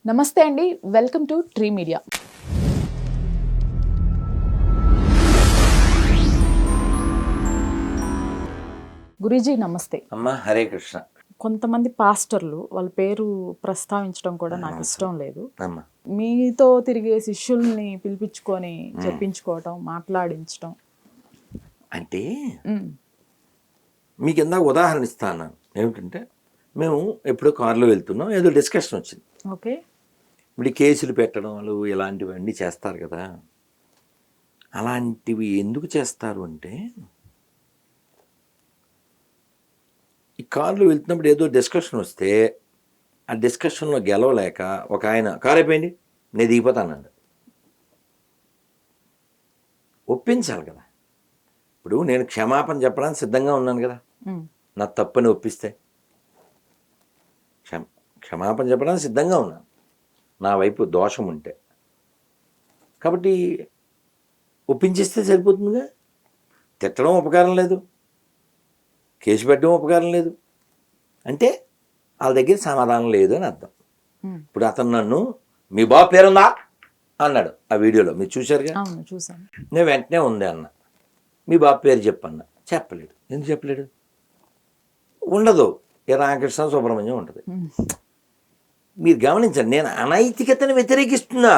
నమస్తే అండి. Welcome to tree media. Guruji నమస్తే. అమ్మా హరే కృష్ణ. కొంతమంది పాస్టర్లు వాళ్ళ పేరు ప్రస్తావించడం కూడా నాకు ఇష్టం లేదు. అమ్మా మీతో తిరిగే శిష్యుల్ని పిలిపించుకొని చెప్పించుకోవటం, మాట్లాడించటం అంటే మీకు ఇందాక ఉదాహరణ ఇస్తాను. ఏమిటంటే మేము ఎప్పుడో కారులో వెళ్తున్నాం, ఏదో డిస్కషన్ వచ్చింది. ఓకే. ఇప్పుడు కేసులు పెట్టడం వాళ్ళు ఇలాంటివన్నీ చేస్తారు కదా. అలాంటివి ఎందుకు చేస్తారు అంటే, ఈ కారులో వెళ్తున్నప్పుడు ఏదో డిస్కషన్ వస్తే ఆ డిస్కషన్లో గెలవలేక ఒక ఆయన కారు అయిపోయింది నేను దిగిపోతానండి. ఒప్పించాలి కదా. ఇప్పుడు నేను క్షమాపణ చెప్పడానికి సిద్ధంగా ఉన్నాను కదా, నా తప్పని ఒప్పిస్తే క్షమాపణ చెప్పడానికి సిద్ధంగా ఉన్నాను, నా వైపు దోషం ఉంటే. కాబట్టి ఒప్పించేస్తే సరిపోతుందిగా. తిట్టడం ఉపకారం లేదు, కేసు పెట్టడం ఉపకారం లేదు, అంటే వాళ్ళ దగ్గర సమాధానం లేదు అని అర్థం. ఇప్పుడు అతను నన్ను మీ బాబు పేరుందా అన్నాడు ఆ వీడియోలో, మీరు చూశారుగా. చూసాను. నేను వెంటనే ఉంది అన్న. మీ బాబు పేరు చెప్పన్న. చెప్పలేడు. ఎందుకు చెప్పలేడు? ఉండదు. ఏ రామకృష్ణ సుబ్రహ్మణ్యం ఉంటుంది. మీరు గమనించండి, నేను అనైతికతను వ్యతిరేకిస్తున్నా,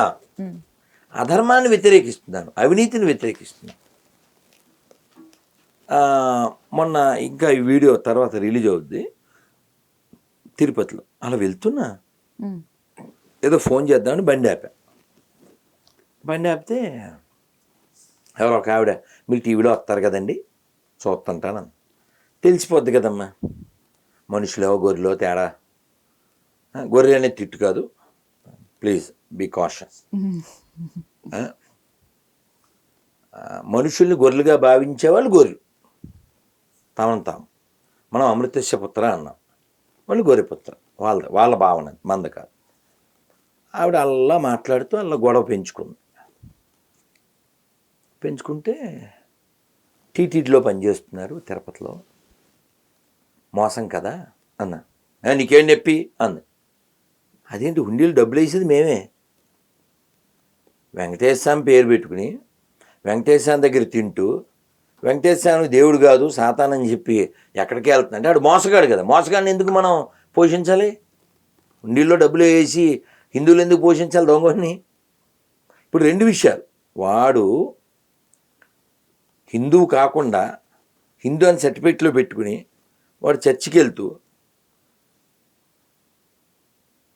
అధర్మాన్ని వ్యతిరేకిస్తున్నాను, అవినీతిని వ్యతిరేకిస్తున్నాను. మొన్న ఇంకా ఈ వీడియో తర్వాత రిలీజ్ అవుద్ది. తిరుపతిలో అలా వెళ్తున్నా, ఏదో ఫోన్ చేద్దామని బండి ఆపితే ఎవరో ఒక ఆవిడ, మీరు టీవీలో వస్తారు కదండి చూస్తుంటాను, తెలిసిపోద్ది కదమ్మా మనుషులో గొర్రెలో తేడా. గొర్రె అనేది తిట్టు కాదు, ప్లీజ్ బీ కాషస్. మనుషుల్ని గొర్రెలుగా భావించేవాళ్ళు గొర్రెలు, తాము మనం అమృతస్య పుత్ర అన్నాం, వాళ్ళు గొర్రెపుత్ర. వాళ్ళ భావన, మంద కాదు. ఆవిడ అలా మాట్లాడుతూ అలా గొడవ పెంచుకుంటే టీటీడీలో పనిచేస్తున్నారు తిరుపతిలో, మోసం కదా అన్నా. నీకేం నొప్పి అంది. అదేంటి, హుండీలు డబ్బులు వేసేది మేమే. వెంకటేశ్వర స్వామి పేరు పెట్టుకుని వెంకటేశ్వర స్వామి దగ్గర తింటూ, వెంకటేశ్వర స్వామి దేవుడు కాదు సాతానని చెప్పి ఎక్కడికి వెళ్తుందంటే ఆడు మోసగాడు కదా. మోసగాడిని ఎందుకు మనం పోషించాలి? హుండీల్లో డబ్బులు వేసి హిందువులు ఎందుకు పోషించాలి దొంగని? ఇప్పుడు రెండు విషయాలు. వాడు హిందువు కాకుండా హిందూ అని సర్టిఫికెట్లో పెట్టుకుని వాడు చర్చికి వెళ్తూ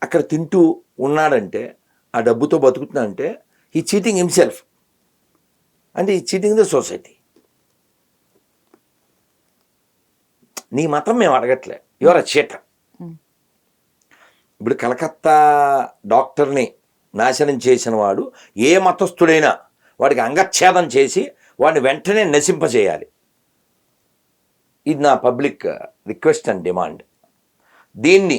అక్కడ తింటూ ఉన్నాడంటే, ఆ డబ్బుతో బతుకుతున్నాడంటే ఈ చీటింగ్ హిమ్సెల్ఫ్, అంటే ఈ చీటింగ్ ద సొసైటీ. నీ మతం మేము అడగట్లే, యువర్ అ చీటర్. ఇప్పుడు కలకత్తా డాక్టర్ని నాశనం చేసిన వాడు ఏ మతస్థుడైనా వాడికి అంగచ్ఛేదం చేసి వాడిని వెంటనే నశింపజేయాలి. ఇది నా పబ్లిక్ రిక్వెస్ట్ అండ్ డిమాండ్. దీన్ని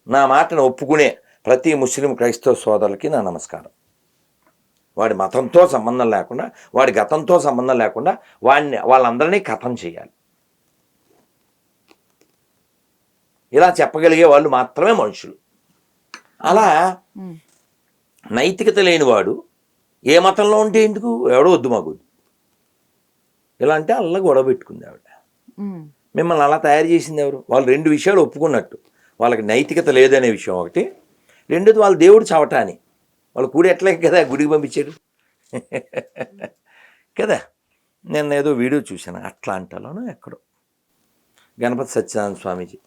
నా మాటను ఒప్పుకునే ప్రతి ముస్లిం క్రైస్తవ సోదరులకి నా నమస్కారం. వాడి మతంతో సంబంధం లేకుండా, వాడి గతంతో సంబంధం లేకుండా వాళ్ళందరినీ ఖతం చేయాలి. ఇలా చెప్పగలిగే వాళ్ళు మాత్రమే మనుషులు. అలా నైతికత లేనివాడు ఏ మతంలో ఉంటే ఎందుకు, ఎవడో వద్దు మాకు ఇలా అంటే అలా గొడవ పెట్టుకుంది ఆవిడ. మిమ్మల్ని అలా తయారు చేసింది ఎవరు? వాళ్ళు రెండు విషయాలు ఒప్పుకున్నట్టు, వాళ్ళకి నైతికత లేదనే విషయం ఒకటి, రెండోది వాళ్ళ దేవుడు చవటాని. వాళ్ళు కూడి ఎట్లే కదా గుడికి పంపించారు కదా. నేను ఏదో వీడియో చూశాను, అట్లాంటిలోనూ ఎక్కడో గణపతి సత్యనారాయణ స్వామీజీ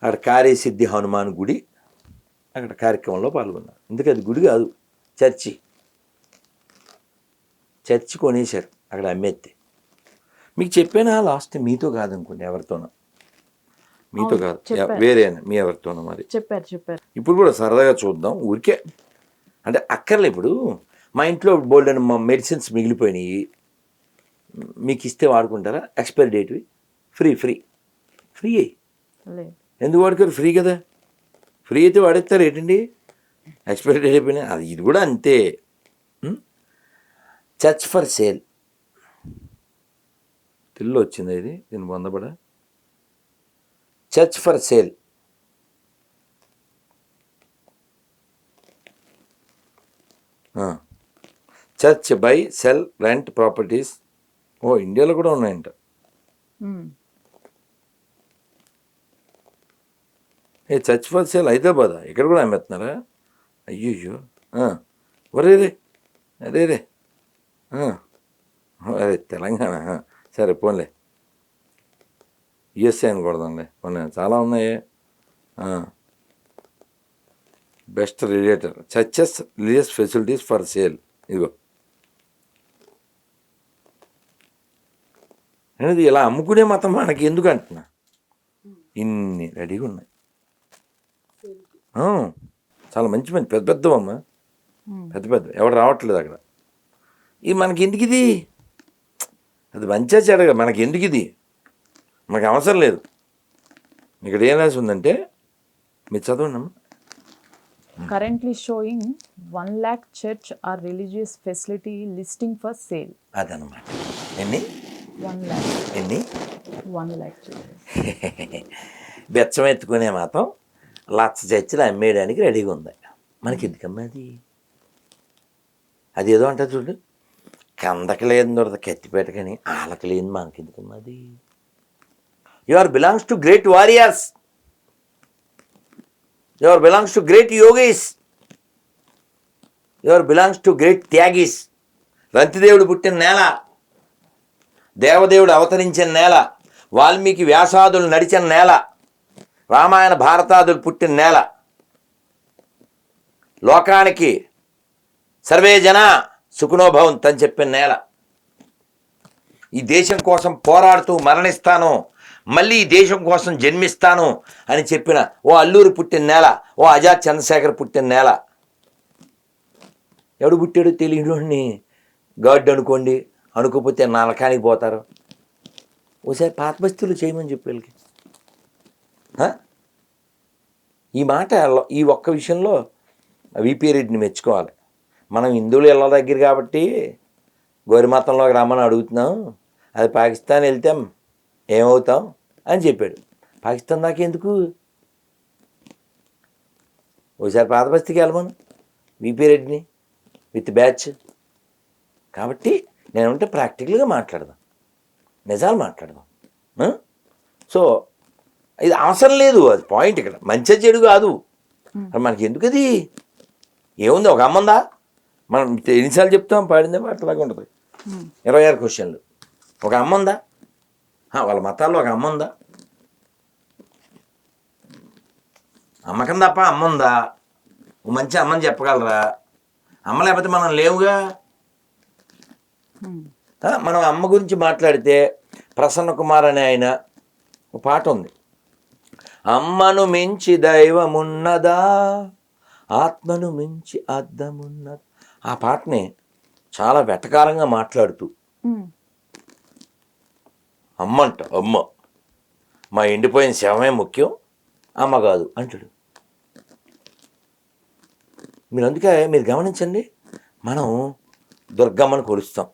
అక్కడ కార్యసిద్ధి హనుమాన్ గుడి, అక్కడ కార్యక్రమంలో పాల్గొన్నారు. ఎందుకు అది గుడి కాదు, చర్చి కొనేశారు అక్కడ అమ్మేస్తే. మీకు చెప్పానా లాస్ట్? మీతో కాదనుకోండి, ఎవరితోనో, మీతో కాదు వేరే మీ ఎవరితోనో మరి చెప్పారు. ఇప్పుడు కూడా సరదాగా చూద్దాం ఊరికే, అంటే అక్కర్లే. ఇప్పుడు మా ఇంట్లో బోల్డ్ అని మెడిసిన్స్ మిగిలిపోయినాయి, మీకు ఇస్తే వాడుకుంటారా? ఎక్స్పైరీ డేట్వి ఫ్రీ ఎందుకు వాడుకోరు? ఫ్రీ కదా. ఫ్రీ అయితే వాడేస్తారు ఏంటండి, ఎక్స్పైరీ డేట్ అయిపోయినా. అది ఇది కూడా అంతే. చర్చ్ ఫర్ సేల్ తెలుగులో వచ్చింది ఇది, దీన్ని పొందబడ church for sale. Church buy sell rent properties. ఓ ఇండియాలో కూడా ఉన్నాయంట. ఏ చర్చ్ ఫర్ సేల్ హైదరాబాద్ ఇక్కడ కూడా అమ్మేస్తున్నారా? అయ్యో ఒరే రే అదే రే అదే తెలంగాణ. సరే పోన్లే, యుఎస్ఏ అని కొడదాంలే. పోనీ చాలా ఉన్నాయి. Best relator churches religious facilities for sale. ఇదిగో అనేది ఇలా అమ్ముకునే మతం మనకి ఎందుకు అంటున్నా, ఇన్ని రెడీగా ఉన్నాయి. చాలా మంచి మంచి పెద్ద పెద్దవమ్మా, పెద్ద పెద్ద ఎవడు రావట్లేదు అక్కడ. ఇది మనకి ఎందుకు ఇది? అది మంచిగా చెడగా మనకి ఎందుకు ఇది? మనకు అవసరం లేదు. ఇక్కడ ఏం రాసి ఉందంటే మీరు చదవండి అమ్మా. Currently showing 1 lakh church or religious facility listing for sale. అదనమాట. ఎన్ని 1 lakh. ఎన్ని 1 lakh church. బెచ్చం ఎత్తుకునే మాత్రం లక్ష చర్చలు అమ్మేయడానికి రెడీగా ఉంది. మనకి ఎందుకమ్మా అది? అది ఏదో అంటారు చూడు, కందకి లేదు దొరద కత్తిపేట కానీ ఆలకి లేదు మనకి ఎందుకమ్మా అది? You are belongs to great warriors, you are belongs to great yogis, you are belongs to great త్యాగీస్. రంతిదేవుడు పుట్టిన నేల, దేవదేవుడు అవతరించిన నేల, వాల్మీకి వ్యాసాదులు నడిచిన నేల, రామాయణ భారతాదులు పుట్టిన నేల, లోకానికి సర్వే జన సుఖనోభవంత్ అని చెప్పిన నేల. ఈ దేశం కోసం పోరాడుతూ మరణిస్తాను, మళ్ళీ ఈ దేశం కోసం జన్మిస్తాను అని చెప్పిన ఓ అల్లూరి పుట్టిన నేల, ఓ ఆజాద్ చంద్రశేఖర్ పుట్టిన నేల. ఎవడు పుట్టాడో తెలియని గాడ్ అనుకోండి, అనుకోకపోతే నరకానికి పోతారు. ఓసారి పాత బస్తీలు చేయమని చెప్పి వీళ్ళకి. ఈ మాట ఈ ఒక్క విషయంలో విపి రెడ్డిని మెచ్చుకోవాలి. మనం హిందువులు ఇళ్ళ దగ్గర కాబట్టి గౌరిమతంలోకి రమ్మని అడుగుతున్నాం, అది పాకిస్తాన్ వెళ్తే ఏమవుతాం అని చెప్పాడు. పాకిస్తాన్ దాకా ఎందుకు? ఒకసారి పాత బస్తీకి వెళ్ళమను విపి రెడ్డిని విత్ బ్యాచ్. కాబట్టి నేనుంటే ప్రాక్టికల్గా మాట్లాడదాం, నిజాలు మాట్లాడదాం. సో ఇది అవసరం లేదు, అది పాయింట్. ఇక్కడ మంచి చెడు కాదు, మనకి ఎందుకు అది? ఏముంది, ఒక అమ్మందా? మనం ఎన్నిసార్లు చెప్తాం, పాడిందే పాటలాగా ఉంటుంది. 26 క్వశ్చన్లు. ఒక అమ్మందా? వాళ్ళ మతాల్లో ఒక అమ్మందా? అమ్మకం తప్ప అమ్మందా? మంచి అమ్మని చెప్పగలరా? అమ్మ లేకపోతే మనం లేవుగా. మనం అమ్మ గురించి మాట్లాడితే ప్రసన్న కుమార్ అనే ఆయన ఒక పాట ఉంది, అమ్మను మించి దైవమున్నదా, ఆత్మను మించి అద్దమున్నదా. ఆ పాటని చాలా వెటకారంగా మాట్లాడుతూ అమ్మంట, అమ్మ మా ఎండిపోయిన శవమే ముఖ్యం, అమ్మ కాదు అంటాడు. మీరు అందుకే మీరు గమనించండి, మనం దుర్గమ్మను కొలుస్తాం,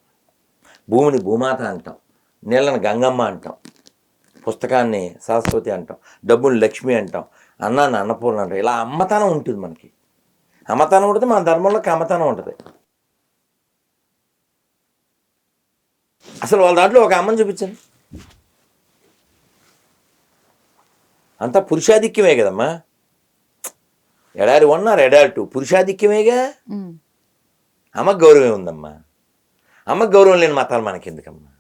భూమిని భూమాత అంటాం, నీళ్ళని గంగమ్మ అంటాం, పుస్తకాన్ని సరస్వతి అంటాం, డబ్బుని లక్ష్మి అంటాం, అన్నాన్ని అన్నపూర్ణ అంటాం. ఇలా అమ్మతనం ఉంటుంది మనకి. అమ్మతనం ఉంటుంది, మన ధర్మంలో కమ్మతనం ఉంటుంది. అసలు వాళ్ళ దాంట్లో ఒక అమ్మని చూపించండి. అంతా పురుషాధిక్యమే కదమ్మా. ఎడారి 1 or ఎడారి 2 పురుషాధిక్యమేగా. అమ్మకు గౌరవం ఉందమ్మా. అమ్మకు గౌరవం లేని మతాలు మనకెందుకమ్మా?